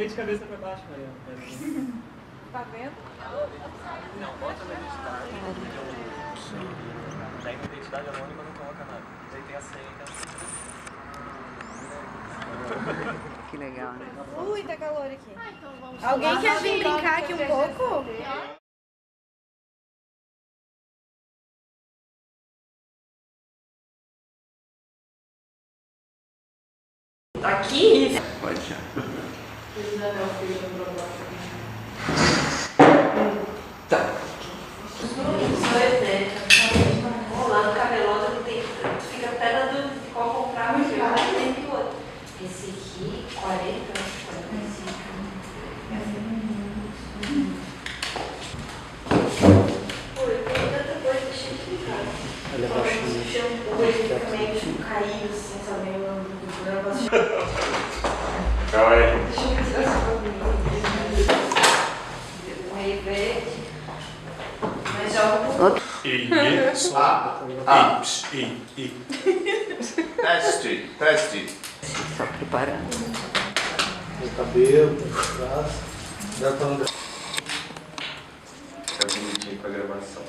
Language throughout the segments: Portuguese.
Pega de cabeça pra baixo, Mariana. Tá vendo? Não, bota na identidade. Daí na identidade anônima não coloca nada. Daí tem a senha Que legal, né? Ui, tá calor aqui. Alguém quer vir brincar aqui um pouco? Aqui? Pode já. Tá. Rolando cabelosa, fica até dando qual comprar, mas vai tem que outro. Esse aqui, 40, 45. Pô, eu tenho tanta coisa, deixa eu explicar. Olha a baixinha. Shampoo, ele fica meio caído, assim, sabe? Meio negócio. Calma aí. Deixa eu ver se eu meio verde. Mas joga um pouco. Teste. Só preparando. O cabelo, o braço. Dá pra andar. Tá bonitinho pra gravação.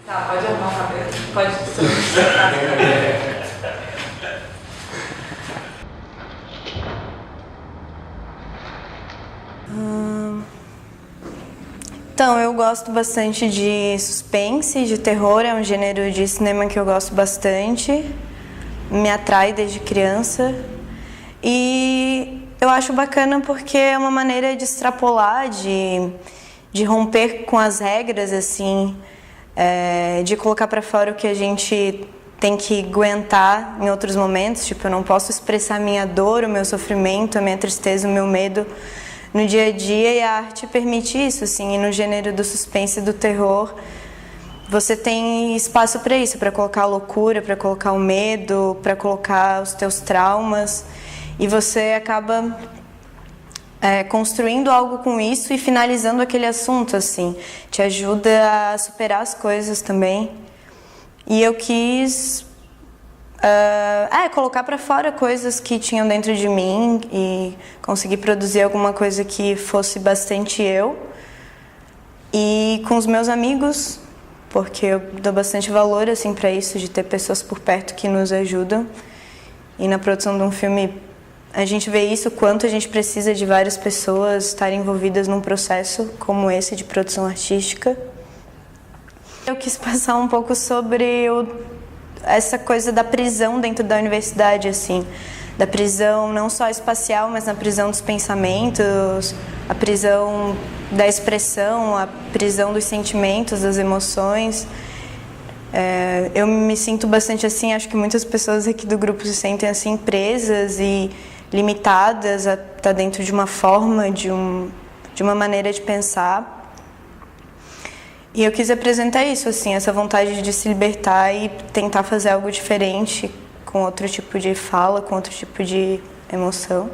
Tá, pode arrumar o cabelo. Pode Então, eu gosto bastante de suspense, de terror, é um gênero de cinema que eu gosto bastante, me atrai desde criança. E eu acho bacana porque é uma maneira de extrapolar, de romper com as regras, assim, de colocar para fora o que a gente tem que aguentar em outros momentos. Tipo, eu não posso expressar minha dor, o meu sofrimento, a minha tristeza, o meu medo no dia a dia, e a arte permite isso, assim. E no gênero do suspense e do terror, você tem espaço para isso, para colocar a loucura, para colocar o medo, para colocar os teus traumas, e você acaba construindo algo com isso e finalizando aquele assunto, assim. Te ajuda a superar as coisas também. E eu quis colocar para fora coisas que tinham dentro de mim e conseguir produzir alguma coisa que fosse bastante eu. E com os meus amigos, porque eu dou bastante valor, assim, para isso, de ter pessoas por perto que nos ajudam. E na produção de um filme a gente vê isso, quanto a gente precisa de várias pessoas estarem envolvidas num processo como esse de produção artística. Eu quis passar um pouco sobre essa coisa da prisão dentro da universidade, assim, da prisão não só espacial, mas na prisão dos pensamentos, a prisão da expressão, a prisão dos sentimentos, das emoções. Eu me sinto bastante assim, acho que muitas pessoas aqui do grupo se sentem assim, presas e limitadas a estar dentro de uma forma, de uma maneira de pensar. E eu quis apresentar isso, assim, essa vontade de se libertar e tentar fazer algo diferente, com outro tipo de fala, com outro tipo de emoção.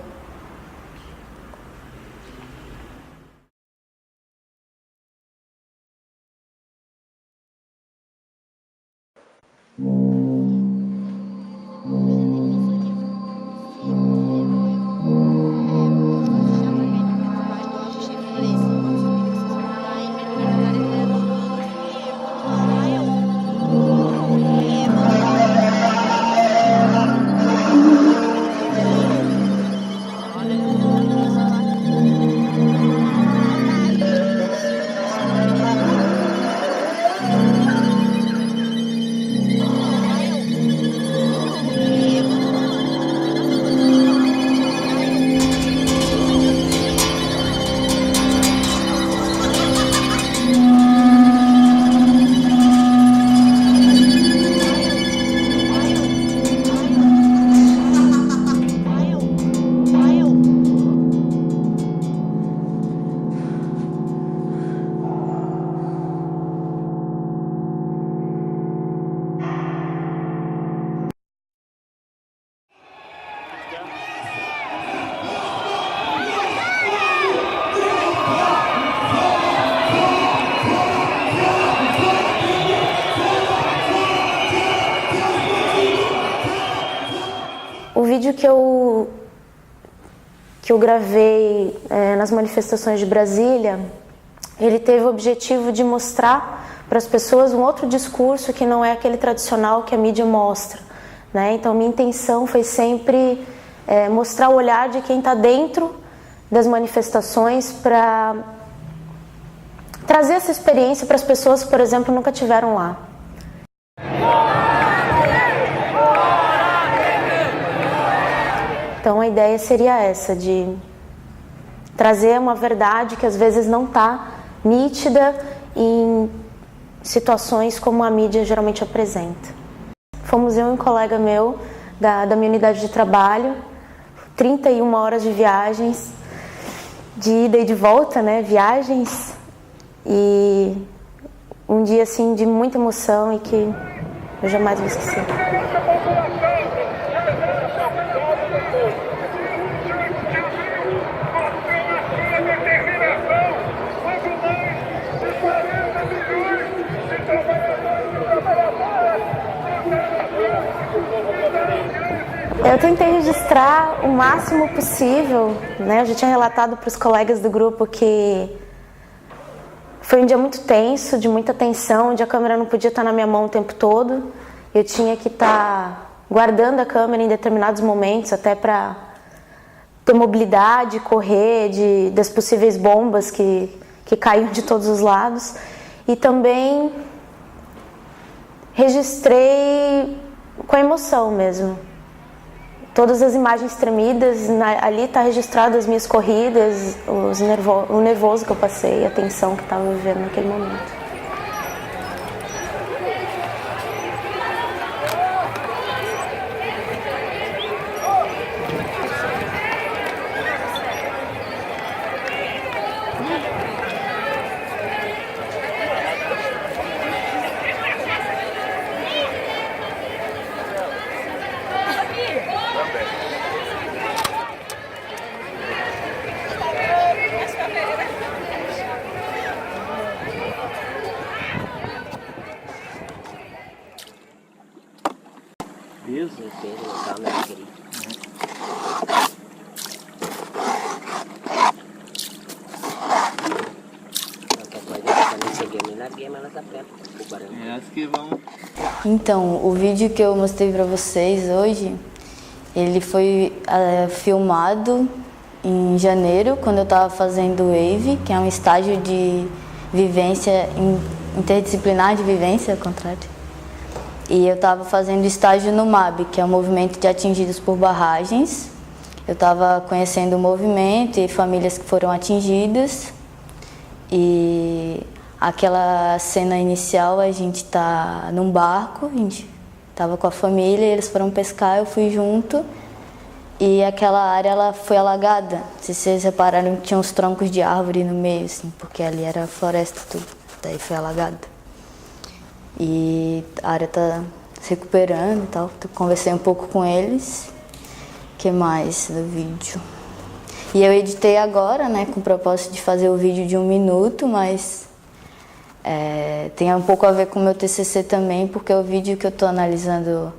vídeo que eu gravei nas manifestações de Brasília, ele teve o objetivo de mostrar para as pessoas um outro discurso que não é aquele tradicional que a mídia mostra, né? Então, minha intenção foi sempre mostrar o olhar de quem está dentro das manifestações para trazer essa experiência para as pessoas que, por exemplo, nunca tiveram lá. Então a ideia seria essa, de trazer uma verdade que às vezes não está nítida em situações como a mídia geralmente apresenta. Fomos eu e um colega meu da minha unidade de trabalho, 31 horas de viagens, de ida e de volta, né, viagens, e um dia assim de muita emoção e que eu jamais vou esquecer. Eu tentei registrar o máximo possível, né? Eu já tinha relatado para os colegas do grupo que foi um dia muito tenso, de muita tensão, onde a câmera não podia estar na minha mão o tempo todo. Eu tinha que estar guardando a câmera em determinados momentos, até para ter mobilidade, correr das possíveis bombas que caíam de todos os lados. E também registrei com emoção mesmo. Todas as imagens tremidas, ali está registrado as minhas corridas, o nervoso que eu passei, a tensão que estava vivendo naquele momento. Então, o vídeo que eu mostrei para vocês hoje, ele foi filmado em janeiro, quando eu estava fazendo WAVE, que é um estágio de vivência, interdisciplinar de vivência, ao contrário. E eu estava fazendo estágio no MAB, que é o Movimento de Atingidos por Barragens. Eu estava conhecendo o movimento e famílias que foram atingidas. E aquela cena inicial, a gente tá num barco, a gente tava com a família, eles foram pescar, eu fui junto. E aquela área ela foi alagada. Não sei se vocês repararam que tinha uns troncos de árvore no meio, assim, porque ali era floresta tudo. Daí foi alagada. E a área tá se recuperando e tal. Eu conversei um pouco com eles. O que mais do vídeo? E eu editei agora, né, com o propósito de fazer o vídeo de 1 minuto, mas tem um pouco a ver com o meu TCC também, porque o vídeo que eu estou analisando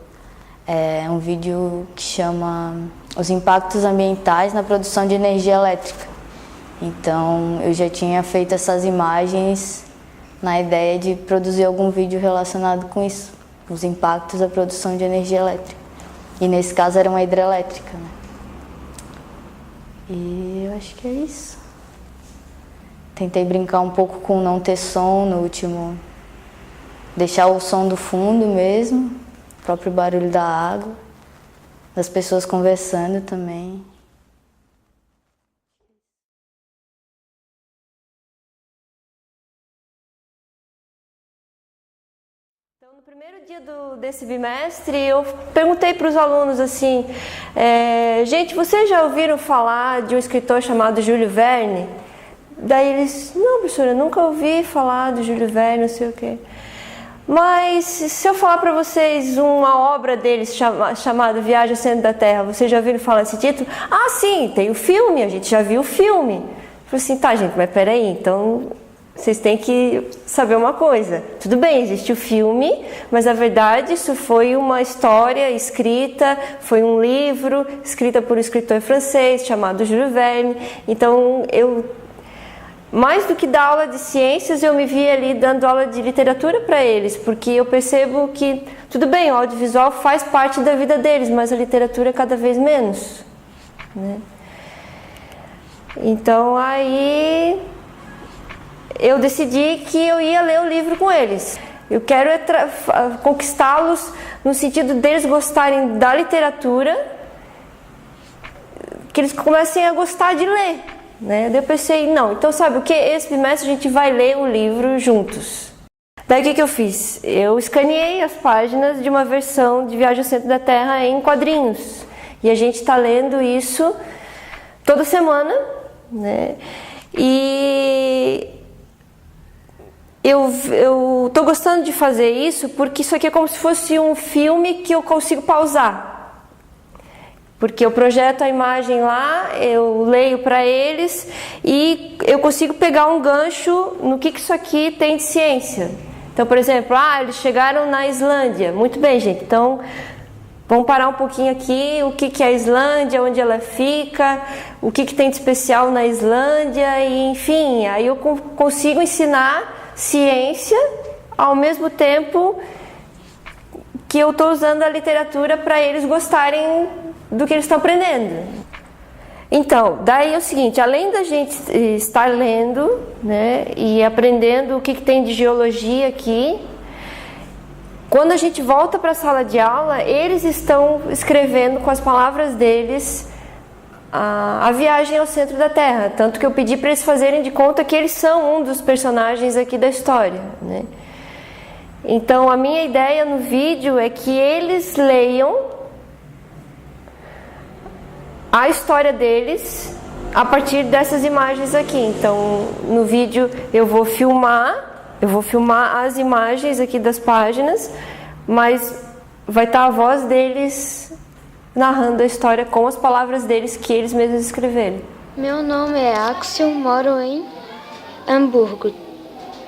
é um vídeo que chama Os Impactos Ambientais na Produção de Energia Elétrica. Então, eu já tinha feito essas imagens na ideia de produzir algum vídeo relacionado com isso, os impactos da produção de energia elétrica. E nesse caso era uma hidrelétrica, né? E eu acho que é isso. Tentei brincar um pouco com não ter som no último, deixar o som do fundo mesmo, o próprio barulho da água, das pessoas conversando também. Então, no primeiro dia desse bimestre, eu perguntei para os alunos assim, gente, vocês já ouviram falar de um escritor chamado Júlio Verne? Daí eles, não, professora, eu nunca ouvi falar do Júlio Verne, não sei o quê. Mas se eu falar para vocês uma obra deles chamada Viagem ao Centro da Terra, vocês já ouviram falar desse título? Ah, sim, tem o filme, a gente já viu o filme. Eu falei assim, tá, gente, mas peraí, então vocês têm que saber uma coisa. Tudo bem, existe o filme, mas na verdade isso foi uma história escrita, foi um livro escrito por um escritor francês chamado Jules Verne. Então, mais do que dar aula de ciências, eu me vi ali dando aula de literatura para eles, porque eu percebo que, tudo bem, o audiovisual faz parte da vida deles, mas a literatura é cada vez menos, né? Então, aí eu decidi que eu ia ler o livro com eles. Eu quero conquistá-los no sentido deles gostarem da literatura, que eles comecem a gostar de ler, né? Daí eu pensei, não, então sabe o que? Esse bimestre a gente vai ler o livro juntos. Daí o que eu fiz? Eu escaneei as páginas de uma versão de Viagem ao Centro da Terra em quadrinhos. E a gente está lendo isso toda semana, né? E eu tô gostando de fazer isso porque isso aqui é como se fosse um filme que eu consigo pausar. Porque eu projeto a imagem lá, eu leio para eles e eu consigo pegar um gancho no que isso aqui tem de ciência. Então, por exemplo, eles chegaram na Islândia. Muito bem, gente. Então, vamos parar um pouquinho aqui. O que é a Islândia, onde ela fica, o que tem de especial na Islândia, e, enfim. Aí eu consigo ensinar ciência ao mesmo tempo que eu estou usando a literatura para eles gostarem do que eles estão aprendendo. Então, daí é o seguinte, além da gente estar lendo, né, e aprendendo o que tem de geologia aqui, quando a gente volta para a sala de aula, eles estão escrevendo com as palavras deles a viagem ao centro da Terra. Tanto que eu pedi para eles fazerem de conta que eles são um dos personagens aqui da história, né? Então, a minha ideia no vídeo é que eles leiam a história deles a partir dessas imagens aqui. Então, no vídeo eu vou filmar as imagens aqui das páginas, mas vai estar a voz deles narrando a história com as palavras deles que eles mesmos escreveram. Meu nome é Axel, moro em Hamburgo.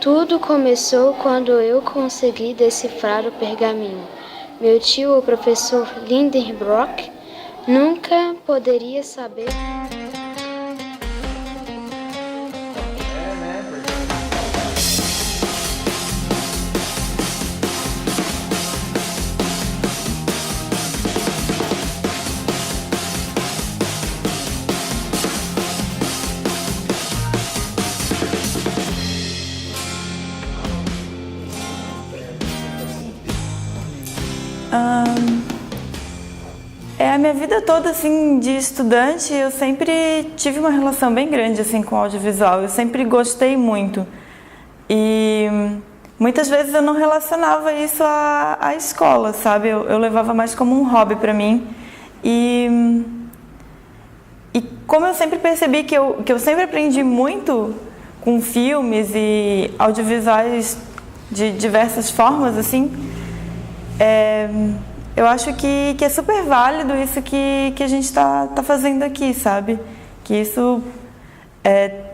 Tudo começou quando eu consegui decifrar o pergaminho. Meu tio, o professor Lindenbrock, nunca poderia saber. A minha vida toda, assim, de estudante, eu sempre tive uma relação bem grande, assim, com o audiovisual. Eu sempre gostei muito. E muitas vezes eu não relacionava isso à escola, sabe? Eu levava mais como um hobby para mim. E como eu sempre percebi que eu sempre aprendi muito com filmes e audiovisuais de diversas formas, assim, eu acho que é super válido isso que a gente tá fazendo aqui, sabe? Que isso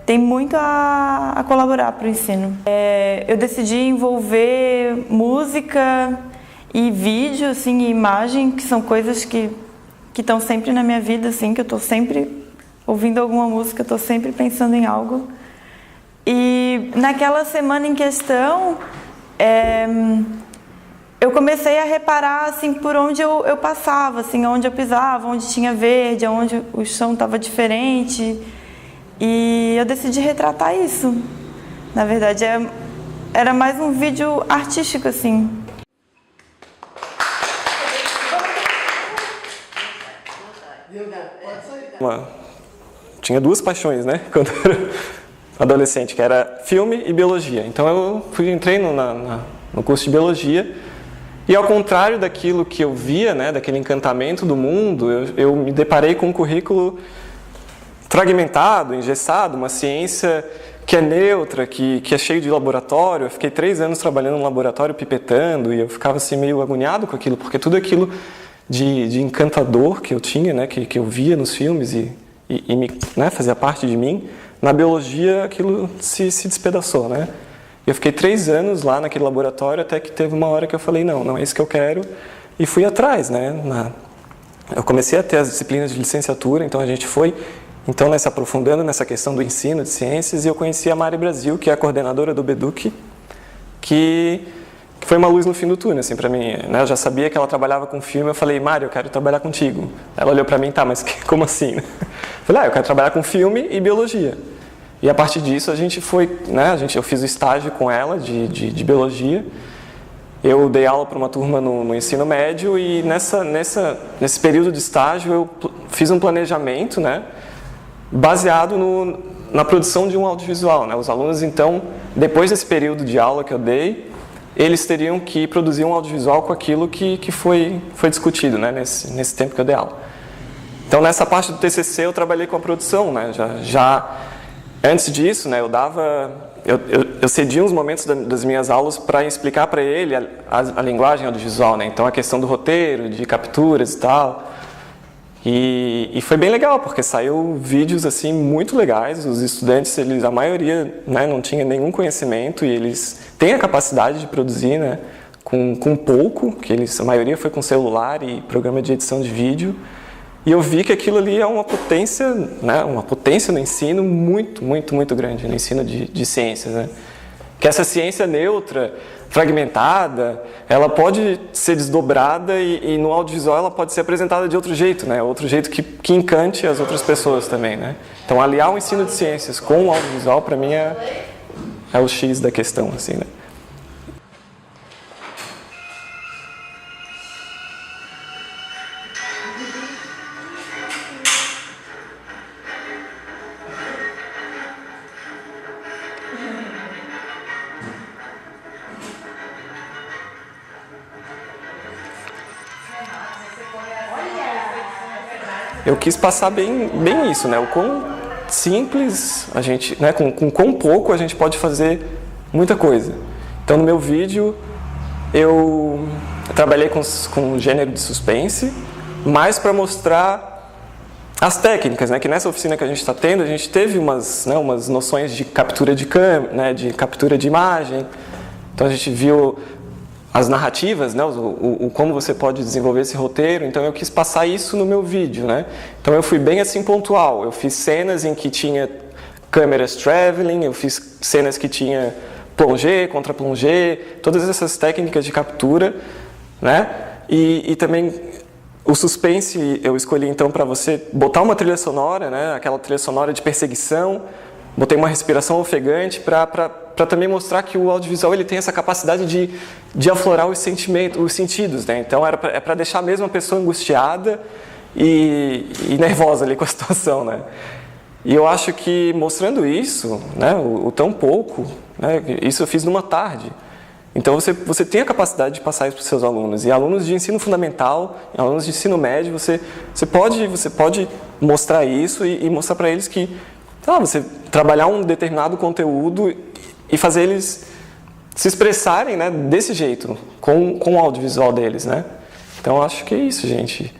tem muito a colaborar para o ensino. Eu decidi envolver música e vídeo, assim, e imagem, que são coisas que estão sempre na minha vida, assim, que eu estou sempre ouvindo alguma música, estou sempre pensando em algo. E naquela semana em questão, eu comecei a reparar, assim, por onde eu passava, assim, onde eu pisava, onde tinha verde, onde o chão estava diferente. E eu decidi retratar isso. Na verdade, era mais um vídeo artístico, assim. Tinha duas paixões, né? Quando eu era adolescente, que era filme e biologia. Então eu entrei no curso de biologia. E ao contrário daquilo que eu via, né, daquele encantamento do mundo, eu me deparei com um currículo fragmentado, engessado, uma ciência que é neutra, que é cheio de laboratório. Eu fiquei 3 anos trabalhando no laboratório pipetando e eu ficava assim meio agoniado com aquilo, porque tudo aquilo de encantador que eu tinha, né, que eu via nos filmes e me, né, fazia parte de mim, na biologia aquilo se despedaçou, né? Eu fiquei 3 anos lá naquele laboratório até que teve uma hora que eu falei, não é isso que eu quero, e fui atrás, né? Eu comecei a ter as disciplinas de licenciatura, então a gente foi se aprofundando nessa questão do ensino de ciências, e eu conheci a Mari Brasil, que é a coordenadora do BEDUC, que foi uma luz no fim do túnel, assim, para mim, né? Eu já sabia que ela trabalhava com filme, eu falei, Mari, eu quero trabalhar contigo. Ela olhou para mim, tá, mas como assim? Eu falei, eu quero trabalhar com filme e biologia. E a partir disso a gente foi, né? Eu fiz o estágio com ela de biologia. Eu dei aula para uma turma no ensino médio e nesse período de estágio eu fiz um planejamento, né? Baseado na produção de um audiovisual, né? Os alunos, então, depois desse período de aula que eu dei, eles teriam que produzir um audiovisual com aquilo que foi discutido, né? Nesse tempo que eu dei aula. Então, nessa parte do TCC eu trabalhei com a produção, né? Já antes disso, né? Eu cedia uns momentos das minhas aulas para explicar para ele a linguagem audiovisual, né? Então, a questão do roteiro, de capturas e tal. E foi bem legal, porque saiu vídeos assim muito legais. Os estudantes, a maioria, né, não tinha nenhum conhecimento e eles têm a capacidade de produzir, né, com pouco, a maioria foi com celular e programa de edição de vídeo. E eu vi que aquilo ali é uma potência, né, no ensino muito, muito, muito grande, no ensino de ciências, né? Que essa ciência neutra, fragmentada, ela pode ser desdobrada e no audiovisual ela pode ser apresentada de outro jeito, né? Outro jeito que encante as outras pessoas também, né? Então, aliar o ensino de ciências com o audiovisual, para mim, é o X da questão, assim, né? Eu quis passar bem isso, né? O quão simples a gente, né? Com quão pouco a gente pode fazer muita coisa. Então, no meu vídeo, eu trabalhei com gênero de suspense, mais para mostrar as técnicas, né? Que nessa oficina que a gente está tendo, a gente teve umas noções de captura de câmera, né? De captura de imagem. Então, a gente viu as narrativas, né, como você pode desenvolver esse roteiro. Então eu quis passar isso no meu vídeo, né? Então eu fui bem assim pontual. Eu fiz cenas em que tinha câmeras traveling, eu fiz cenas que tinha plongé, contra-plongé, todas essas técnicas de captura, né? E também o suspense eu escolhi então para você botar uma trilha sonora, né? Aquela trilha sonora de perseguição. Botei uma respiração ofegante para também mostrar que o audiovisual ele tem essa capacidade de aflorar os sentidos, né? Então é para deixar mesmo a pessoa angustiada e nervosa ali com a situação, né? E eu acho que mostrando isso, né, o tão pouco, né, isso eu fiz numa tarde. Então você tem a capacidade de passar isso para os seus alunos. E alunos de ensino fundamental, alunos de ensino médio, você pode mostrar isso e mostrar para eles que você trabalhar um determinado conteúdo e fazer eles se expressarem, né, desse jeito, com o audiovisual deles, né? Então, acho que é isso, gente.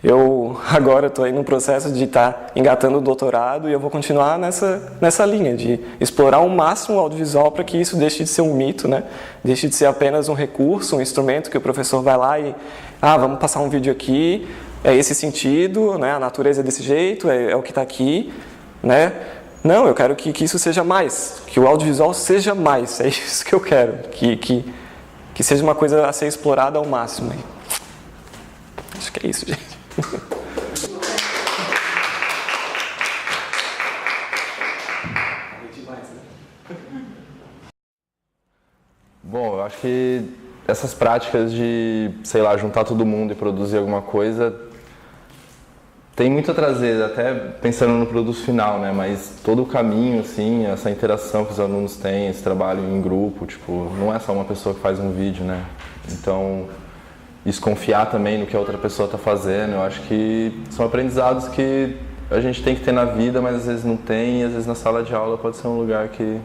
Eu agora estou aí no processo de estar engatando o doutorado e eu vou continuar nessa linha de explorar ao máximo o audiovisual para que isso deixe de ser um mito, né? Deixe de ser apenas um recurso, um instrumento que o professor vai lá e vamos passar um vídeo aqui, é esse sentido, né? A natureza é desse jeito, é o que está aqui, né? Não, eu quero que isso seja mais, que o audiovisual seja mais, é isso que eu quero, que seja uma coisa a ser explorada ao máximo. Acho que é isso, gente. Bom, eu acho que essas práticas de, sei lá, juntar todo mundo e produzir alguma coisa tem muito a trazer, até pensando no produto final, né? Mas todo o caminho, assim, essa interação que os alunos têm, esse trabalho em grupo, tipo, não é só uma pessoa que faz um vídeo, né? Então, isso, confiar também no que a outra pessoa está fazendo, eu acho que são aprendizados que a gente tem que ter na vida, mas às vezes não tem, e às vezes na sala de aula pode ser um lugar que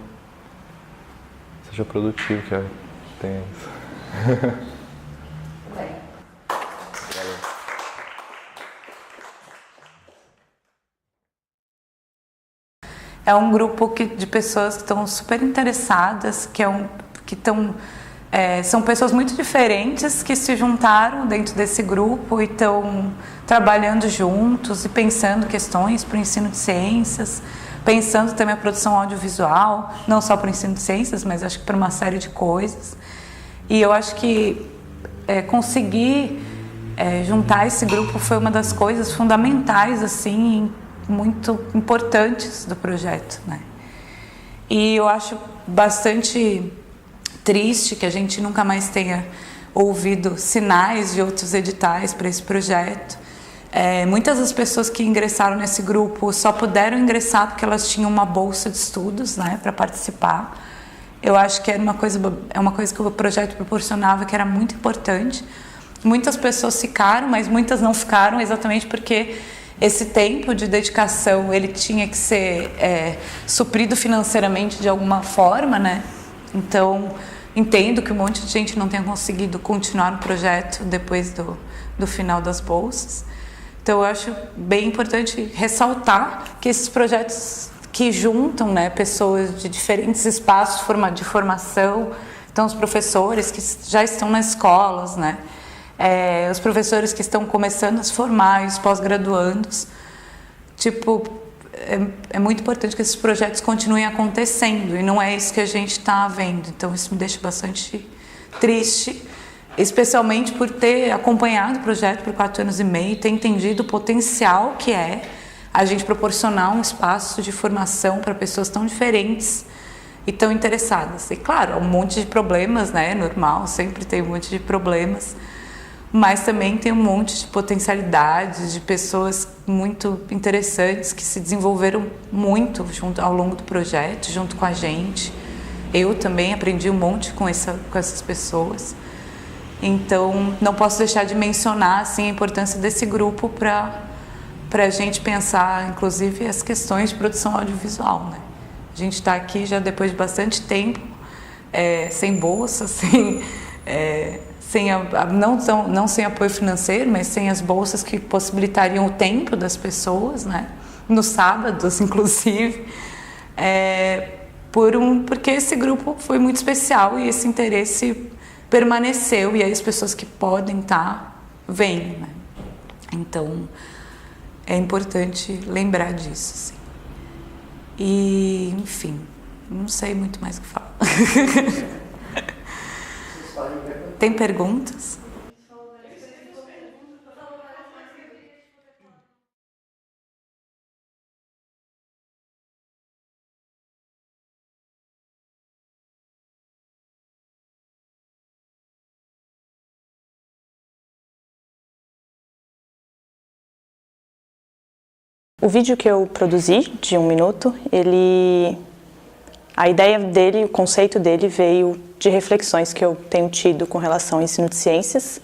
seja produtivo, que tem isso. É um grupo de pessoas que estão super interessadas, são pessoas muito diferentes que se juntaram dentro desse grupo e estão trabalhando juntos e pensando questões para o ensino de ciências, pensando também a produção audiovisual, não só para o ensino de ciências, mas acho que para uma série de coisas. E eu acho que conseguir juntar esse grupo foi uma das coisas fundamentais, assim, muito importantes do projeto, né? E eu acho bastante triste que a gente nunca mais tenha ouvido sinais de outros editais para esse projeto. Muitas das pessoas que ingressaram nesse grupo só puderam ingressar porque elas tinham uma bolsa de estudos, né, para participar. Eu acho que é uma coisa que o projeto proporcionava, que era muito importante. Muitas pessoas ficaram, mas muitas não ficaram exatamente porque esse tempo de dedicação ele tinha que ser suprido financeiramente de alguma forma, né? Então, entendo que um monte de gente não tenha conseguido continuar no projeto depois do final das bolsas. Então, eu acho bem importante ressaltar que esses projetos que juntam, né, pessoas de diferentes espaços de formação, então os professores que já estão nas escolas, né, os professores que estão começando a se formar, e os pós-graduandos, é muito importante que esses projetos continuem acontecendo e não é isso que a gente está vendo. Então isso me deixa bastante triste, especialmente por ter acompanhado o projeto por 4 anos e meio, ter entendido o potencial que é a gente proporcionar um espaço de formação para pessoas tão diferentes e tão interessadas. E claro, há um monte de problemas, né? É normal, sempre tem um monte de problemas, mas também tem um monte de potencialidades, de pessoas muito interessantes que se desenvolveram muito ao longo do projeto, junto com a gente. Eu também aprendi um monte com essas pessoas. Então, não posso deixar de mencionar assim, a importância desse grupo para a gente pensar, inclusive, as questões de produção audiovisual, né? A gente está aqui já depois de bastante tempo, sem bolsa, não sem apoio financeiro, mas sem as bolsas que possibilitariam o tempo das pessoas, né? Nos sábados, inclusive, porque esse grupo foi muito especial e esse interesse permaneceu, e aí as pessoas que podem estar vêm, né? Então, é importante lembrar disso, assim. E, enfim, não sei muito mais o que falar. Tem perguntas? O vídeo que eu produzi, de 1 minuto, a ideia dele, o conceito dele veio de reflexões que eu tenho tido com relação ao ensino de ciências,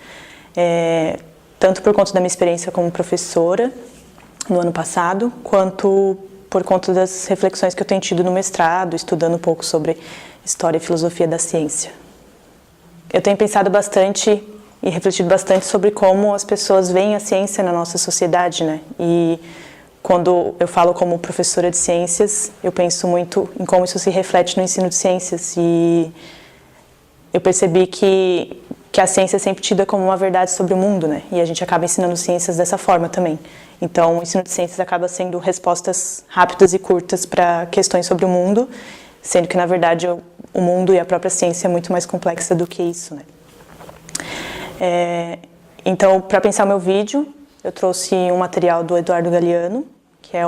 tanto por conta da minha experiência como professora no ano passado, quanto por conta das reflexões que eu tenho tido no mestrado, estudando um pouco sobre história e filosofia da ciência. Eu tenho pensado bastante e refletido bastante sobre como as pessoas veem a ciência na nossa sociedade, né? E quando eu falo como professora de ciências, eu penso muito em como isso se reflete no ensino de ciências, e eu percebi que a ciência é sempre tida como uma verdade sobre o mundo, né? E a gente acaba ensinando ciências dessa forma também. Então, o ensino de ciências acaba sendo respostas rápidas e curtas para questões sobre o mundo, sendo que, na verdade, o mundo e a própria ciência é muito mais complexa do que isso, né? Então, para pensar o meu vídeo, eu trouxe um material do Eduardo Galeano, que é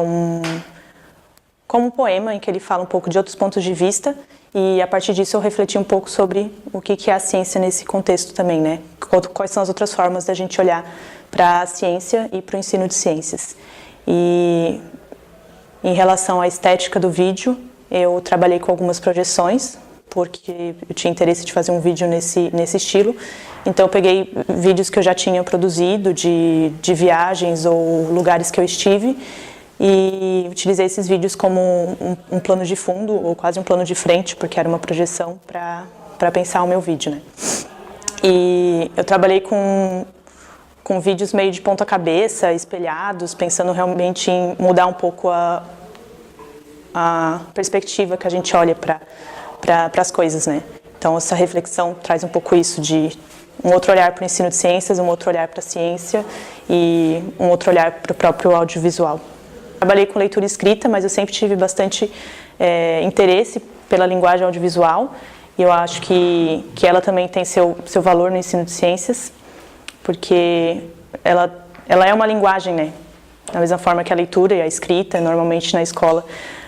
como um poema em que ele fala um pouco de outros pontos de vista, e a partir disso eu refleti um pouco sobre o que é a ciência nesse contexto também, né? Quais são as outras formas da gente olhar para a ciência e para o ensino de ciências. E em relação à estética do vídeo, eu trabalhei com algumas projeções, porque eu tinha interesse de fazer um vídeo nesse estilo. Então eu peguei vídeos que eu já tinha produzido de viagens ou lugares que eu estive, e utilizei esses vídeos como um plano de fundo, ou quase um plano de frente, porque era uma projeção para pensar o meu vídeo, né? E eu trabalhei com vídeos meio de ponta cabeça, espelhados, pensando realmente em mudar um pouco a perspectiva que a gente olha para as coisas, né? Então, essa reflexão traz um pouco isso de um outro olhar para o ensino de ciências, um outro olhar para a ciência e um outro olhar para o próprio audiovisual. Trabalhei com leitura escrita, mas eu sempre tive bastante interesse pela linguagem audiovisual e eu acho que ela também tem seu valor no ensino de ciências, porque ela é uma linguagem, né? Da mesma forma que a leitura e a escrita, normalmente na escola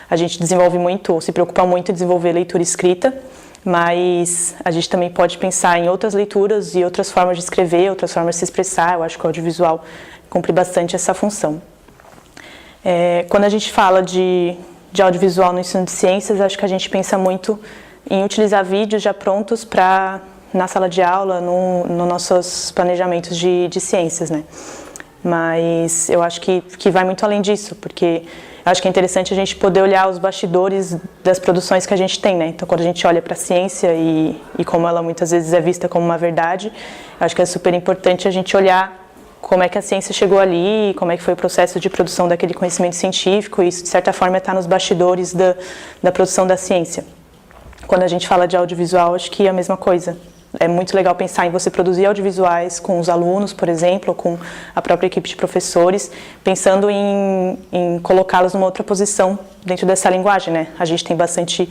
a gente desenvolve muito, ou se preocupa muito em desenvolver leitura escrita, mas a gente também pode pensar em outras leituras e outras formas de escrever, outras formas de se expressar. Eu acho que o audiovisual cumpre bastante essa função. Quando a gente fala de audiovisual no ensino de ciências, acho que a gente pensa muito em utilizar vídeos já prontos na sala de aula, nos nossos planejamentos de ciências, né? Mas eu acho que vai muito além disso, porque eu acho que é interessante a gente poder olhar os bastidores das produções que a gente tem, né? Então, quando a gente olha para a ciência e como ela muitas vezes é vista como uma verdade, eu acho que é super importante a gente olhar como é que a ciência chegou ali, como é que foi o processo de produção daquele conhecimento científico, e isso, de certa forma, está nos bastidores da produção da ciência. Quando a gente fala de audiovisual, acho que é a mesma coisa. É muito legal pensar em você produzir audiovisuais com os alunos, por exemplo, ou com a própria equipe de professores, pensando em colocá-los numa outra posição dentro dessa linguagem, né? A gente tem bastante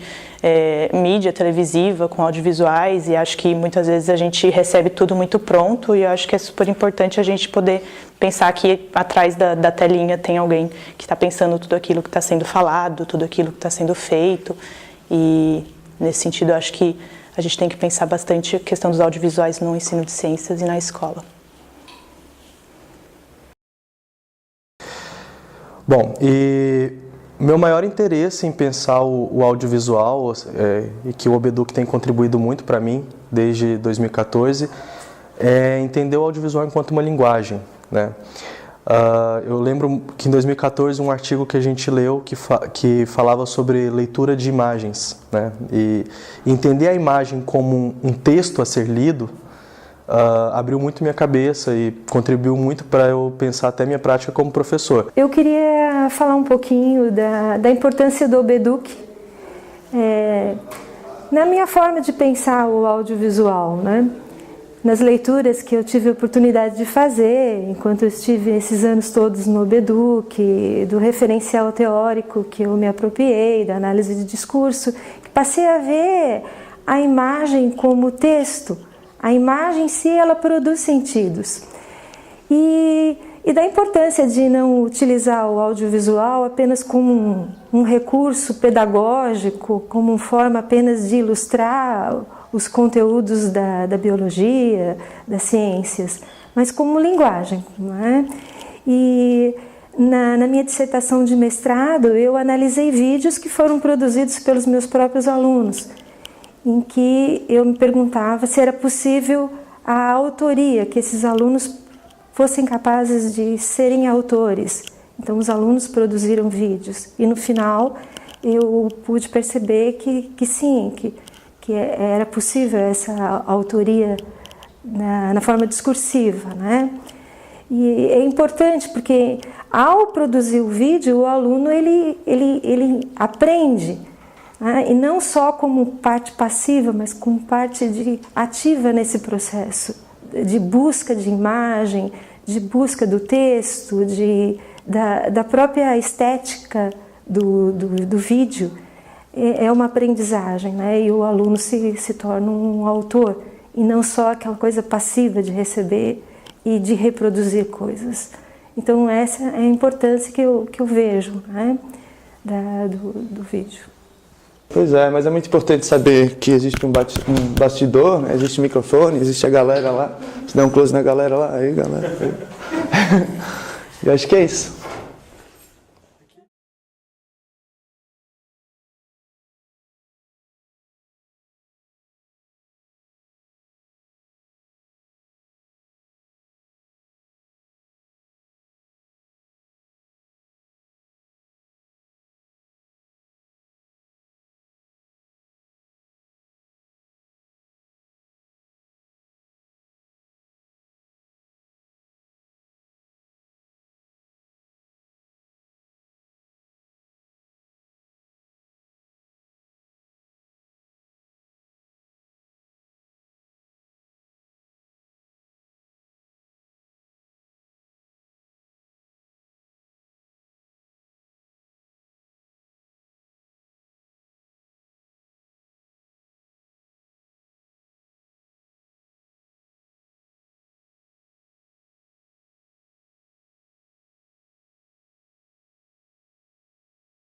mídia televisiva com audiovisuais e acho que muitas vezes a gente recebe tudo muito pronto e eu acho que é super importante a gente poder pensar que atrás da telinha tem alguém que está pensando tudo aquilo que está sendo falado, tudo aquilo que está sendo feito, e nesse sentido eu acho que a gente tem que pensar bastante a questão dos audiovisuais no ensino de ciências e na escola. Bom, e meu maior interesse em pensar o audiovisual, e que o Obeduc tem contribuído muito para mim desde 2014, é entender o audiovisual enquanto uma linguagem, né? Eu lembro que em 2014 um artigo que a gente leu que falava sobre leitura de imagens, né? E entender a imagem como um texto a ser lido abriu muito minha cabeça e contribuiu muito para eu pensar até minha prática como professor. Eu queria falar um pouquinho da importância do Obeduc na minha forma de pensar o audiovisual, né? Nas leituras que eu tive a oportunidade de fazer, enquanto eu estive esses anos todos no Obeduc, do referencial teórico que eu me apropriei, da análise de discurso, passei a ver a imagem como texto. A imagem em si, ela produz sentidos. E da importância de não utilizar o audiovisual apenas como um recurso pedagógico, como uma forma apenas de ilustrar os conteúdos da biologia, das ciências, mas como linguagem, não é? E na minha dissertação de mestrado, eu analisei vídeos que foram produzidos pelos meus próprios alunos, em que eu me perguntava se era possível a autoria, que esses alunos fossem capazes de serem autores. Então, os alunos produziram vídeos e, no final, eu pude perceber que sim, que era possível essa autoria na forma discursiva, né? E é importante porque ao produzir o vídeo, o aluno ele aprende, né? E não só como parte passiva, mas como parte ativa nesse processo de busca de imagem, de busca do texto, da própria estética do vídeo. É uma aprendizagem, né? E o aluno se torna um autor, e não só aquela coisa passiva de receber e de reproduzir coisas. Então essa é a importância que eu vejo, né? do vídeo. Pois é, mas é muito importante saber que existe um bastidor, né? Existe um microfone, existe a galera lá. Se der um close na galera lá, aí galera. Eu acho que é isso.